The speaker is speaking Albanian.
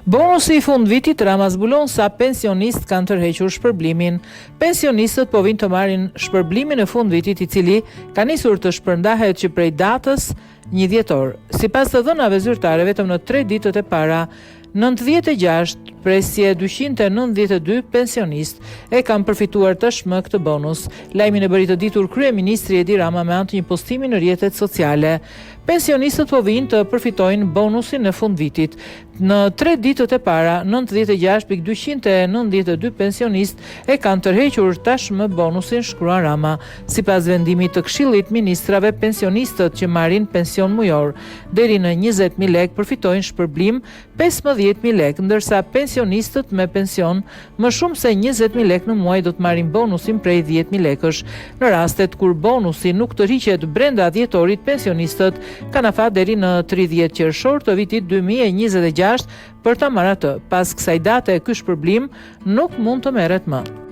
Bonusi I fund vitit Rama zbulon sa pensionistë kanë tërhequr shpërblimin. Pensionistët po vinë të marrin shpërblimin e fund vitit I cili ka nisur të shpërndahet që prej datës 1 dhjetor. Sipas të dhënave zyrtare, vetëm në 3 ditët e para 96 presje 292 pensionistë e kanë përfituar tashmë këtë bonus. Lajmin e bëri të ditur kryeministri Edi Rama me anë të një postimi në rrjetet sociale. Pensionistët po vinë të përfitojnë bonusin në fund vitit. Në 3 ditët e para, 96.292 pensionistë e kanë tërhequr tashmë bonusin, shkruan Rama. Sipas vendimit të Këshillit Ministrave, pensionistët që marrin pension mujor deri në 20.000 lekë përfitojnë shpërblim 15.000 lekë, ndërsa pensionistët me pension më shumë se 20.000 lekë në muaj do të marrin bonusin prej 10.000 lekësh. Në rastet kur bonusi nuk tërhiqet brenda dhjetorit, pensionistët kanë afat deri në 30 qershor të vitit 2026 për ta marrë atë. Pas kësaj date, ky shpërblim nuk mund të merret më.